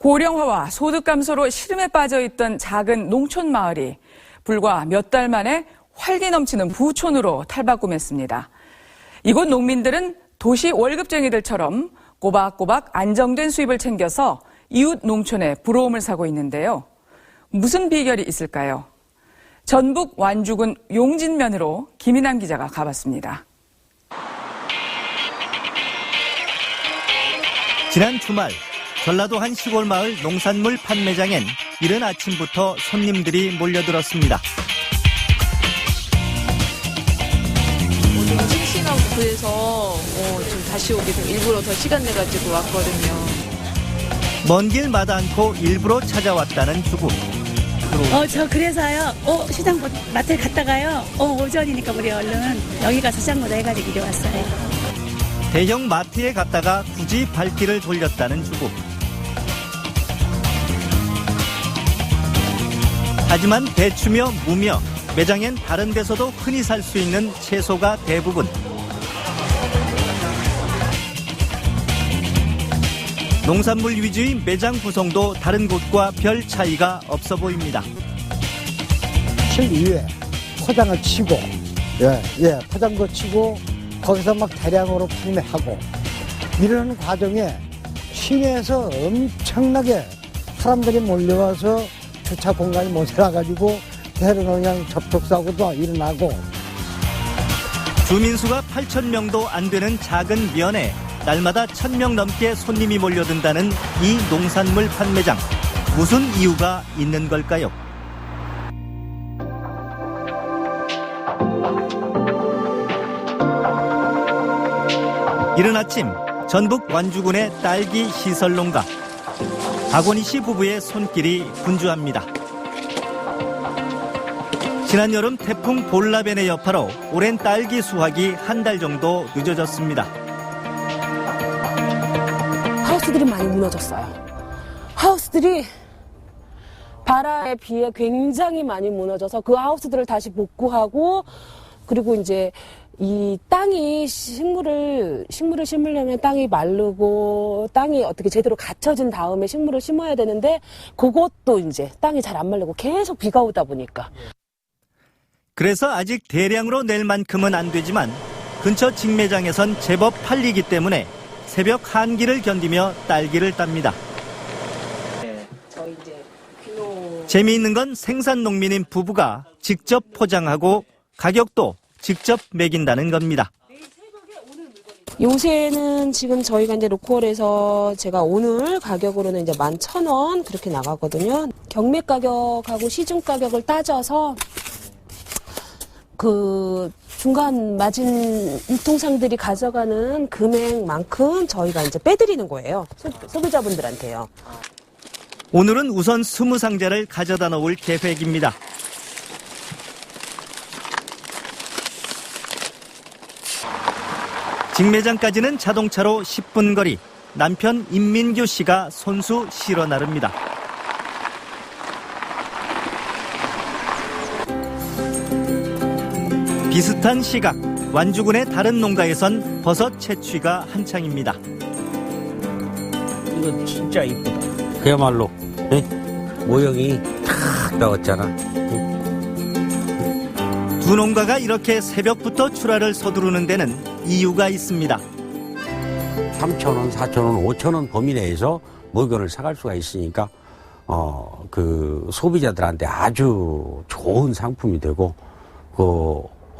고령화와 소득 감소로 시름에 빠져 있던 작은 농촌 마을이 불과 몇 달 만에 활기 넘치는 부촌으로 탈바꿈했습니다. 이곳 농민들은 도시 월급쟁이들처럼 꼬박꼬박 안정된 수입을 챙겨서 이웃 농촌에 부러움을 사고 있는데요. 무슨 비결이 있을까요? 전북 완주군 용진면으로 김인환 기자가 가봤습니다. 지난 주말 전라도 한 시골 마을 농산물 판매장엔 이른 아침부터 손님들이 몰려들었습니다. 오늘 싱싱하고 그래서 좀 다시 오게 좀 일부러 더 시간 내가지고 왔거든요. 먼 길 마다 않고 일부러 찾아왔다는 주부. 저 그래서요. 시장 마트에 갔다가요. 오전이니까 우리 얼른 여기 가서 시장보다 해가지고 이리 왔어요. 대형 마트에 갔다가 굳이 발길을 돌렸다는 주부. 하지만 배추며 무며 매장엔 다른 데서도 흔히 살 수 있는 채소가 대부분. 농산물 위주의 매장 구성도 다른 곳과 별 차이가 없어 보입니다. 실 위에 포장을 치고, 포장도 치고 거기서 막 대량으로 판매하고 이러는 과정에 시내에서 엄청나게 사람들이 몰려와서 주차 공간이 모자라가지고 대lượng 그냥 접촉사고도 일어나고. 주민수가 8,000명도 안 되는 작은 면에 날마다 1,000명 넘게 손님이 몰려든다는 이 농산물 판매장. 무슨 이유가 있는 걸까요? 이른 아침 전북 완주군의 딸기 시설 농가. 박원희 씨 부부의 손길이 분주합니다. 지난 여름 태풍 볼라벤의 여파로 오랜 딸기 수확이 한 달 정도 늦어졌습니다. 하우스들이 많이 무너졌어요. 하우스들이 바람에 비해 굉장히 많이 무너져서 그 하우스들을 다시 복구하고, 그리고 이제 이 땅이 식물을 심으려면 땅이 마르고 땅이 어떻게 제대로 갖춰진 다음에 식물을 심어야 되는데 그것도 이제 땅이 잘 안 마르고 계속 비가 오다 보니까. 그래서 아직 대량으로 낼 만큼은 안 되지만 근처 직매장에선 제법 팔리기 때문에 새벽 한기를 견디며 딸기를 땁니다. 재미있는 건 생산 농민인 부부가 직접 포장하고 가격도 직접 매긴다는 겁니다. 요새는 지금 저희가 이제 로컬에서 제가 오늘 가격으로는 이제 11,000원 그렇게 나가거든요. 경매 가격하고 시중 가격을 따져서 그 중간 마진 유통상들이 가져가는 금액만큼 저희가 이제 빼드리는 거예요. 소비자분들한테요. 오늘은 우선 20상자를 가져다 놓을 계획입니다. 직매장까지는 자동차로 10분 거리. 남편 임민규 씨가 손수 실어 나릅니다. 비슷한 시각, 완주군의 다른 농가에선 버섯 채취가 한창입니다. 이거 진짜 이쁘다. 그야말로 모형이 탁 나왔잖아. 두 농가가 이렇게 새벽부터 출하를 서두르는 데는 이유가 있습니다. 3,000원, 4,000원, 5,000원 범위 내에서 물건을 사갈 수가 있으니까 그 소비자들한테 아주 좋은 상품이 되고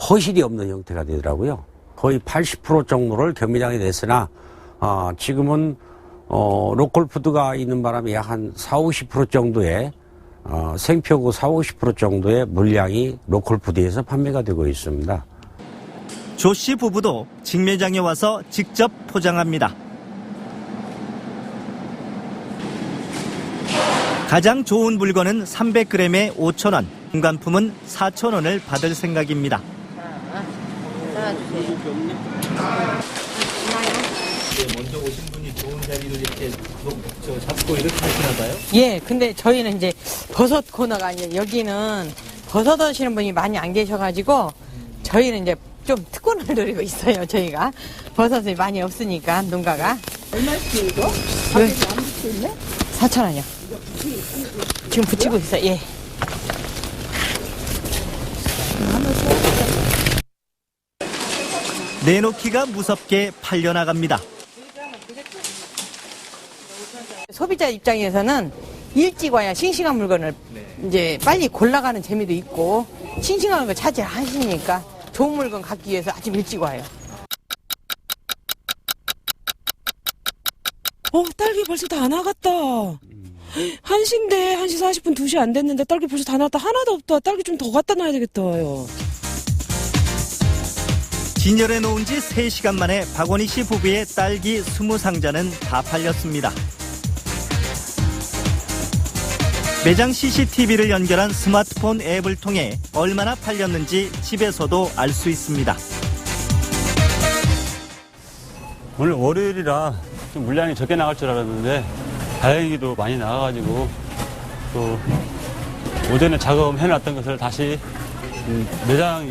허실이 없는 형태가 되더라고요. 거의 80% 정도를 경매장에 냈으나 지금은 로컬 푸드가 있는 바람에 약 한 40~50% 정도의 생표고 40~50% 정도의 물량이 로컬 푸드에서 판매가 되고 있습니다. 조 씨 부부도 직매장에 와서 직접 포장합니다. 가장 좋은 물건은 300g에 5,000원, 중간품은 4,000원을 받을 생각입니다. 먼저 오신 분이 좋은 자리를 이렇게 잡고 이렇게 하시나 봐요? 예, 근데 저희는 이제 버섯 코너가 아니에요. 여기는 버섯 하시는 분이 많이 안 계셔가지고 저희는 이제 좀 특권을 노리고 있어요. 저희가 버섯이 많이 없으니까 농가가. 얼마씩 이거? 네. 4,000원이요. 지금 붙이고 있어요. 예. 내놓기가 무섭게 팔려나갑니다. 소비자 입장에서는 일찍 와야 싱싱한 물건을 이제 빨리 골라가는 재미도 있고 싱싱한 걸 차지하시니까 좋은 물건 갖기 위해서 아침 일찍 와요. 딸기 벌써 다 나갔다. 1시인데 1시 40분 2시 안 됐는데 딸기 벌써 다 나갔다. 하나도 없다. 딸기 좀 더 갖다 놔야 되겠다요. 진열해 놓은 지 3시간 만에 박원희 씨 부부의 딸기 20상자는 다 팔렸습니다. 매장 CCTV를 연결한 스마트폰 앱을 통해 얼마나 팔렸는지 집에서도 알 수 있습니다. 오늘 월요일이라 좀 물량이 적게 나갈 줄 알았는데 다행히도 많이 나가가지고 또 오전에 작업해놨던 것을 다시 매장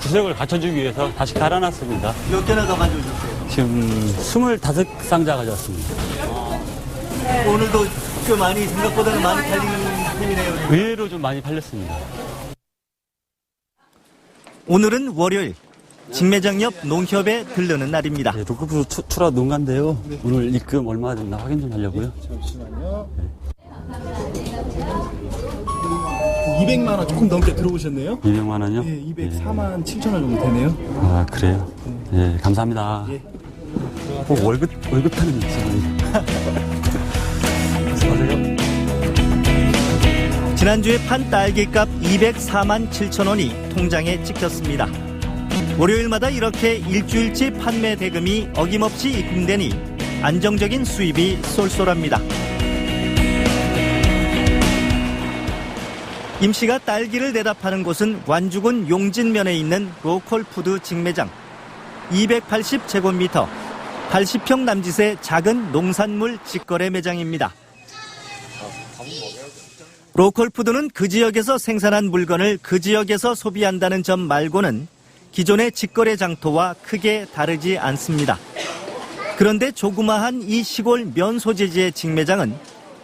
구색을 갖춰주기 위해서 다시 갈아놨습니다. 몇 개나 더 가져오셨어요? 지금 25상자 가져왔습니다. 오늘도 꽤 많이 생각보다는 많이 팔리는 편이네요. 의외로 좀 많이 팔렸습니다. 오늘은 월요일. 직매장 옆 농협에 들르는 날입니다. 네, 로컬푸드 투라 농가인데요. 네. 오늘 입금 얼마 됐나 확인 좀 하려고요. 잠시만요. 네. 200만 원 조금 넘게 들어오셨네요. 200만 원이요? 네, 204만 7천 원 정도 되네요. 아, 그래요? 네, 감사합니다. 예. 꼭 월급 타는 있어요. 수고하세요. 지난주에 판 딸기값 204만 7천 원이 통장에 찍혔습니다. 월요일마다 이렇게 일주일치 판매 대금이 어김없이 입금되니 안정적인 수입이 쏠쏠합니다. 임 씨가 딸기를 내다 파는 곳은 완주군 용진면에 있는 로컬푸드 직매장. 280제곱미터, 80평 남짓의 작은 농산물 직거래 매장입니다. 로컬푸드는 그 지역에서 생산한 물건을 그 지역에서 소비한다는 점 말고는 기존의 직거래 장터와 크게 다르지 않습니다. 그런데 조그마한 이 시골 면 소재지의 직매장은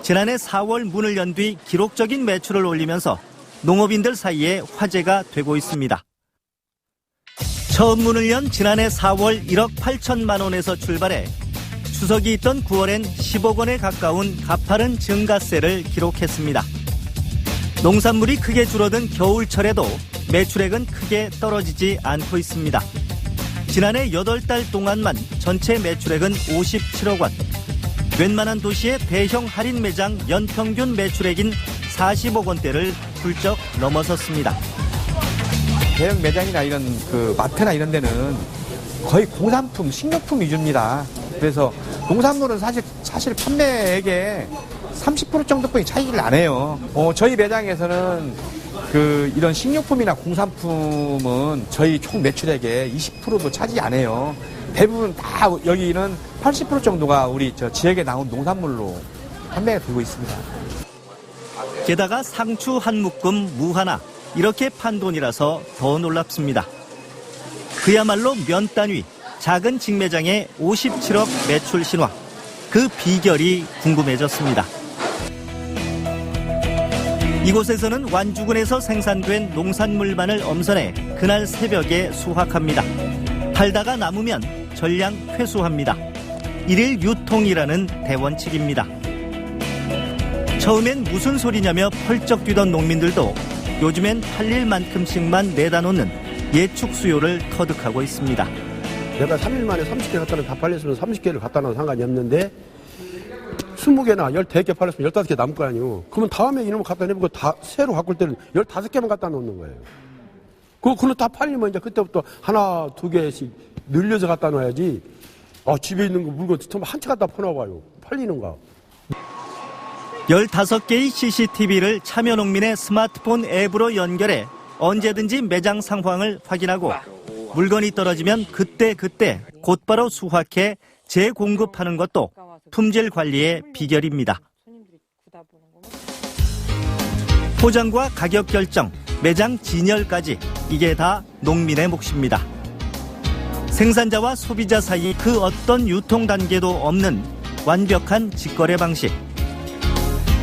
지난해 4월 문을 연 뒤 기록적인 매출을 올리면서 농업인들 사이에 화제가 되고 있습니다. 처음 문을 연 지난해 4월 1억 8천만 원에서 출발해 추석이 있던 9월엔 10억 원에 가까운 가파른 증가세를 기록했습니다. 농산물이 크게 줄어든 겨울철에도 매출액은 크게 떨어지지 않고 있습니다. 지난해 8달 동안만 전체 매출액은 57억 원. 웬만한 도시의 대형 할인 매장 연평균 매출액인 40억 원대를 훌쩍 넘어섰습니다. 대형 매장이나 이런 그 마트나 이런 데는 거의 공산품, 식료품 위주입니다. 그래서 농산물은 사실 판매액의 30% 정도뿐이 차이를 안 해요. 저희 매장에서는 이런 식료품이나 공산품은 저희 총 매출액의 20%도 차지 안 해요. 대부분 다 여기는 80% 정도가 우리 지역에 나온 농산물로 판매가 되고 있습니다. 게다가 상추 한 묶음 무 하나 이렇게 판 돈이라서 더 놀랍습니다. 그야말로 면 단위 작은 직매장의 57억 매출 신화. 그 비결이 궁금해졌습니다. 이곳에서는 완주군에서 생산된 농산물만을 엄선해 그날 새벽에 수확합니다. 팔다가 남으면 전량 회수합니다. 일일 유통이라는 대원칙입니다. 처음엔 무슨 소리냐며 펄쩍 뛰던 농민들도 요즘엔 팔릴 만큼씩만 내다 놓는 예측 수요를 터득하고 있습니다. 내가 3일 만에 30개 갖다 놓으면 다 팔렸으면 30개를 갖다 놓으면 상관이 없는데 20개나 15개 팔렸으면 15개 남을 거 아니에요. 그러면 다음에 이놈을 갖다 내보고 다 새로 바꿀 때는 15개만 갖다 놓는 거예요. 그거는 다 팔리면 이제 그때부터 하나, 두 개씩 늘려서 갖다 놔야지. 집에 있는 거 물건 한 채 갖다 퍼나와요. 팔리는가. 15개의 CCTV를 참여농민의 스마트폰 앱으로 연결해 언제든지 매장 상황을 확인하고 물건이 떨어지면 그때 곧바로 수확해 재공급하는 것도 품질 관리의 비결입니다. 포장과 가격 결정, 매장 진열까지 이게 다 농민의 몫입니다. 생산자와 소비자 사이 그 어떤 유통 단계도 없는 완벽한 직거래 방식.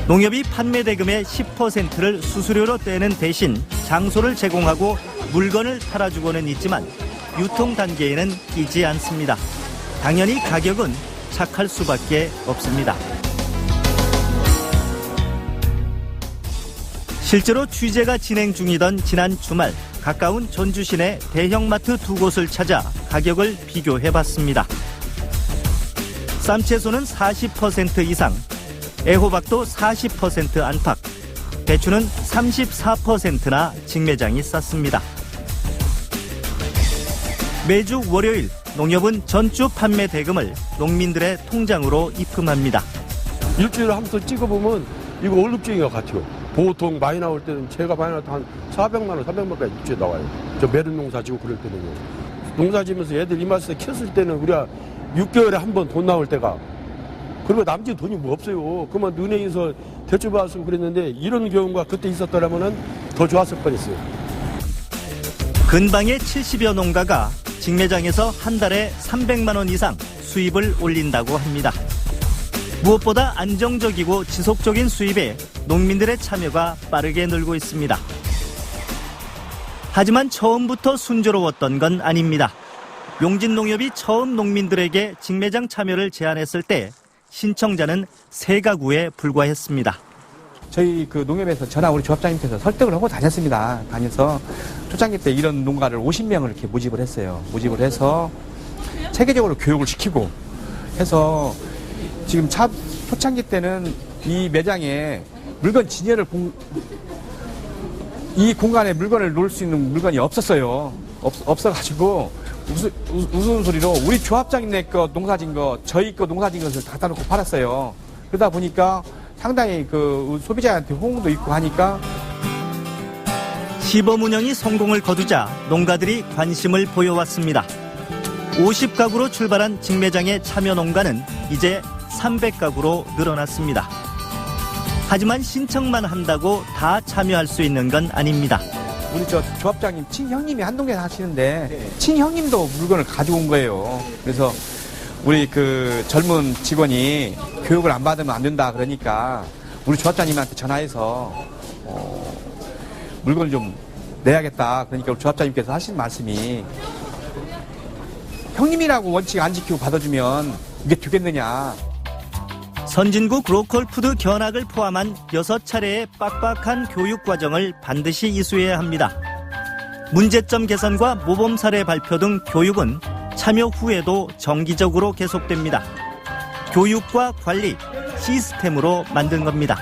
농협이 판매 대금의 10%를 수수료로 떼는 대신 장소를 제공하고 물건을 팔아주고는 있지만 유통 단계에는 끼지 않습니다. 당연히 가격은 착할 수밖에 없습니다. 실제로 취재가 진행 중이던 지난 주말 가까운 전주 시내 대형마트 두 곳을 찾아 가격을 비교해봤습니다. 쌈채소는 40% 이상, 애호박도 40% 안팎, 배추는 34%나 직매장이 쌌습니다. 매주 월요일 농협은 전주 판매 대금을 농민들의 통장으로 입금합니다. 일주일에 한 번 찍어보면 이거 월급쟁이가 같아요. 보통 많이 나올 때는 제가 많이 나올 때 한 400만 원, 300만 원까지 일주일에 나와요. 저 메론 농사 지고 그럴 때는요. 농사 지면서 애들 이마트에 켰을 때는 우리가 6개월에 한 번 돈 나올 때가, 그리고 남지 돈이 뭐 없어요. 그러면 은행에서 대출 받았으면 그랬는데 이런 경우가 그때 있었더라면 더 좋았을 뻔했어요. 근방의 70여 농가가 직매장에서 한 달에 300만 원 이상 수입을 올린다고 합니다. 무엇보다 안정적이고 지속적인 수입에 농민들의 참여가 빠르게 늘고 있습니다. 하지만 처음부터 순조로웠던 건 아닙니다. 용진농협이 처음 농민들에게 직매장 참여를 제안했을 때 신청자는 3가구에 불과했습니다. 저희 그 농협에서 저나 우리 조합장님께서 설득을 하고 다녔습니다. 다녀서 초창기 때 이런 농가를 50명을 이렇게 모집을 했어요. 모집을 해서 체계적으로 교육을 시키고 해서 지금 초창기 때는 이 매장에 물건 진열을 이 공간에 물건을 놓을 수 있는 물건이 없었어요. 없어가지고 우스운 소리로 우리 조합장님네 거 농사진 거, 저희 거 농사진 것을 갖다 놓고 팔았어요. 그러다 보니까 상당히 그 소비자한테 호응도 있고 하니까 시범 운영이 성공을 거두자 농가들이 관심을 보여왔습니다. 50가구로 출발한 직매장의 참여 농가는 이제 300가구로 늘어났습니다. 하지만 신청만 한다고 다 참여할 수 있는 건 아닙니다. 우리 저 조합장님 친형님이 한동네 사시는데 친형님도 물건을 가지고 온 거예요. 그래서 우리 그 젊은 직원이 교육을 안 받으면 안 된다 그러니까 우리 조합장님한테 전화해서 물건을 좀 내야겠다. 그러니까 우리 조합장님께서 하신 말씀이 형님이라고 원칙 안 지키고 받아주면 이게 되겠느냐. 선진국 로컬푸드 견학을 포함한 6차례의 빡빡한 교육 과정을 반드시 이수해야 합니다. 문제점 개선과 모범 사례 발표 등 교육은 참여 후에도 정기적으로 계속됩니다. 교육과 관리, 시스템으로 만든 겁니다.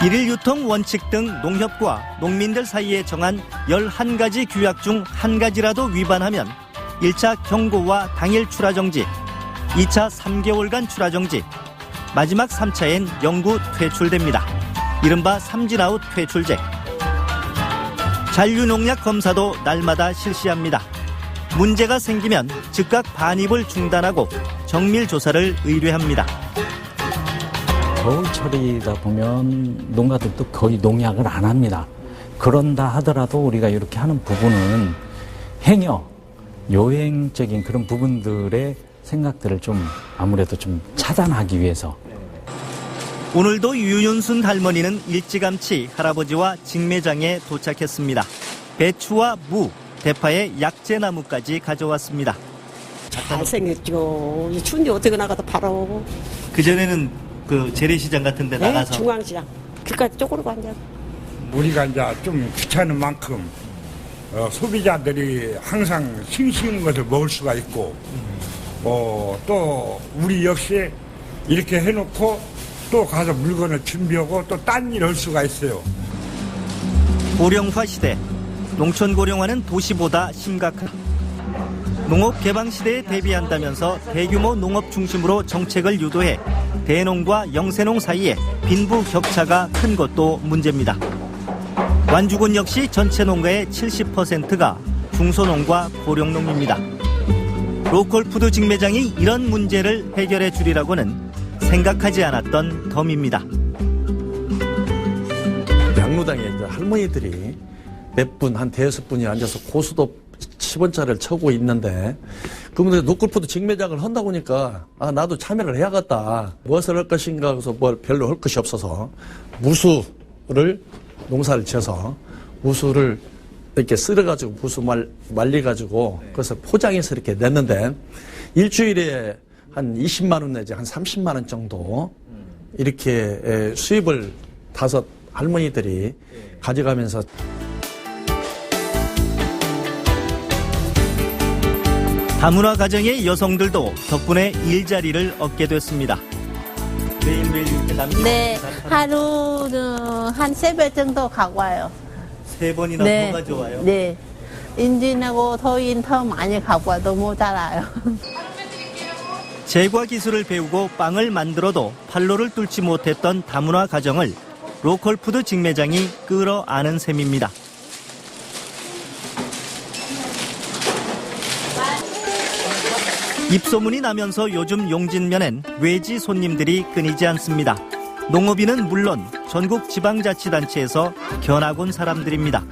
일일 유통 원칙 등 농협과 농민들 사이에 정한 11가지 규약 중 한 가지라도 위반하면 1차 경고와 당일 출하 정지, 2차 3개월간 출하 정지, 마지막 3차엔 영구 퇴출됩니다. 이른바 삼진아웃 퇴출제. 잔류농약 검사도 날마다 실시합니다. 문제가 생기면 즉각 반입을 중단하고 정밀 조사를 의뢰합니다. 겨울철이다 보면 농가들도 거의 농약을 안 합니다. 그런다 하더라도 우리가 이렇게 하는 부분은 행여 요행적인 그런 부분들의 생각들을 좀 아무래도 좀 차단하기 위해서. 오늘도 유윤순 할머니는 일찌감치 할아버지와 직매장에 도착했습니다. 배추와 무, 대파에 약재나무까지 가져왔습니다. 잘생겼죠. 추운데 어떻게 나가다 팔어. 그전에는 그 재래시장 같은 데 나가서. 중앙시장. 길까지 쪼그리고 앉아. 우리가 이제 좀 귀찮은 만큼 소비자들이 항상 싱싱한 것을 먹을 수가 있고 또 우리 역시 이렇게 해놓고 또 가서 물건을 준비하고 또 딴 일 할 수가 있어요. 고령화 시대, 농촌 고령화는 도시보다 심각한. 농업 개방 시대에 대비한다면서 대규모 농업 중심으로 정책을 유도해 대농과 영세농 사이에 빈부 격차가 큰 것도 문제입니다. 완주군 역시 전체 농가의 70%가 중소농과 고령농입니다. 로컬푸드 직매장이 이런 문제를 해결해 주리라고는 생각하지 않았던 덤입니다. 양로당에 할머니들이 몇 분, 한 5분이 앉아서 고수도 10원짜리를 쳐고 있는데 그분들 노골푸드 직매장을 한다고 하니까 나도 참여를 해야겠다. 무엇을 할 것인가 해서 별로 할 것이 없어서 무수를 농사를 지어서 무수를 이렇게 쓸어가지고 무수 말려가지고 그래서 포장해서 이렇게 냈는데 일주일에 한 20만 원 내지 한 30만 원 정도 이렇게 수입을 5 할머니들이 가져가면서 다문화 가정의 여성들도 덕분에 일자리를 얻게 됐습니다. 매일매일 이렇게 남는 네, 하루는 한 3배 정도 가고 와요. 3번이나 네. 더 가져와요? 네. 인진하고 더인 더 많이 가고 와도 모자라요. 제과 기술을 배우고 빵을 만들어도 판로를 뚫지 못했던 다문화 가정을 로컬푸드 직매장이 끌어안은 셈입니다. 입소문이 나면서 요즘 용진면엔 외지 손님들이 끊이지 않습니다. 농업인은 물론 전국 지방자치단체에서 견학 온 사람들입니다.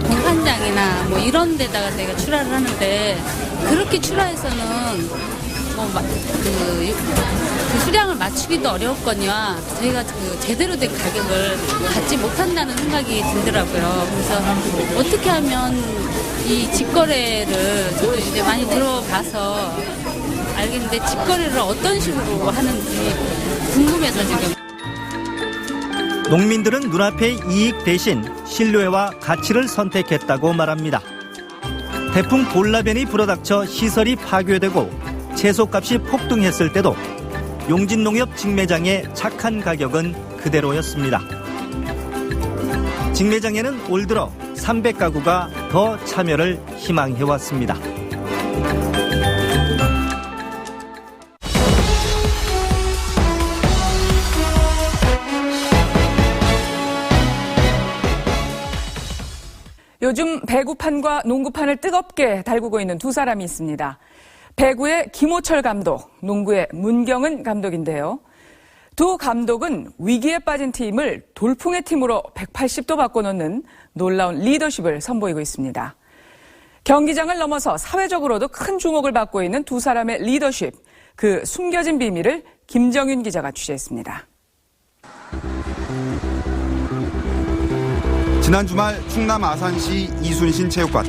공판장이나 뭐 이런 데다가 저희가 출하를 하는데 그렇게 출하해서는 그 수량을 맞추기도 어려웠거니와 저희가 그 제대로 된 가격을 받지 못한다는 생각이 들더라고요. 그래서 어떻게 하면 이 직거래를 저도 이제 많이 들어봐서 알겠는데 직거래를 어떤 식으로 하는지 궁금해서 지금. 농민들은 눈앞의 이익 대신 신뢰와 가치를 선택했다고 말합니다. 태풍 볼라벤이 불어닥쳐 시설이 파괴되고 채소값이 폭등했을 때도 용진농협 직매장의 착한 가격은 그대로였습니다. 직매장에는 올 들어 300가구가 더 참여를 희망해왔습니다. 요즘 배구판과 농구판을 뜨겁게 달구고 있는 두 사람이 있습니다. 배구의 김호철 감독, 농구의 문경은 감독인데요. 두 감독은 위기에 빠진 팀을 돌풍의 팀으로 180도 바꿔놓는 놀라운 리더십을 선보이고 있습니다. 경기장을 넘어서 사회적으로도 큰 주목을 받고 있는 두 사람의 리더십, 그 숨겨진 비밀을 김정윤 기자가 취재했습니다. 지난 주말 충남 아산시 이순신 체육관.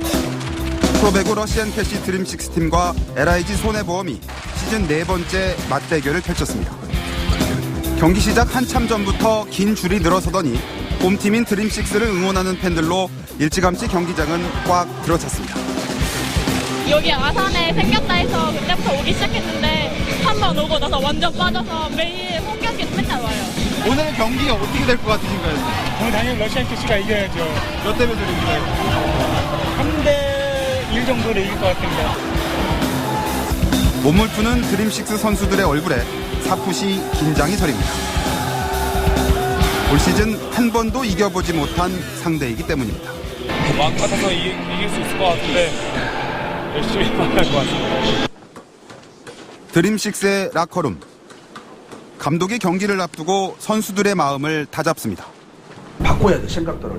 프로배구 러시안 캐시 드림식스 팀과 LIG 손해보험이 시즌 4번째 맞대결을 펼쳤습니다. 경기 시작 한참 전부터 긴 줄이 늘어서더니 홈팀인 드림식스를 응원하는 팬들로 일찌감치 경기장은 꽉 들어찼습니다. 여기 아산에 생겼다 해서 그때부터 오기 시작했는데 한 번 오고 나서 완전 빠져서 매일 홈 경기 맨날 와요. 오늘 경기가 어떻게 될 것 같으신가요? 당연히 러시안 캐시가 이겨야죠. 몇 대 몇으로 이기나요? 3대1 정도로 이길 것 같습니다. 몸을 푸는 드림식스 선수들의 얼굴에 사푸시 긴장이 서립니다. 올 시즌 한 번도 이겨보지 못한 상대이기 때문입니다. 마음 같아서 이길 수 있을 것 같은데 열심히 해야 할 것 같습니다. 드림식스의 라커룸. 감독이 경기를 앞두고 선수들의 마음을 다잡습니다. 바꿔야 돼, 생각들을.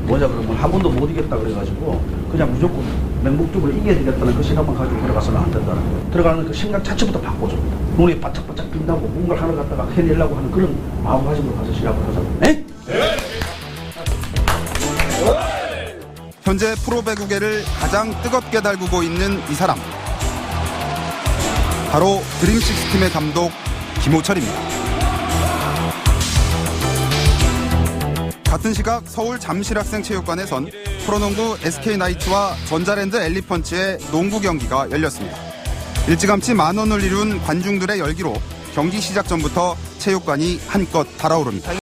뭐냐 그러면 한 번도 못 이겼다 그래가지고 그냥 무조건 맹목적으로 이겨야겠다는 그 생각만 가지고 들어가서는 안 된다는 거예요. 들어가는 그 생각 자체부터 바꿔줘. 눈이 바짝바짝 빛나고 뭔가를 하나 갖다가 해내려고 하는 그런 마음가짐으로 가서 시작을 하자고. 네? 현재 프로배구계를 가장 뜨겁게 달구고 있는 이 사람. 바로 드림식스 팀의 감독 김호철입니다. 같은 시각 서울 잠실학생체육관에선 프로농구 SK나이츠와 전자랜드 엘리펀치의 농구 경기가 열렸습니다. 일찌감치 만원을 이룬 관중들의 열기로 경기 시작 전부터 체육관이 한껏 달아오릅니다.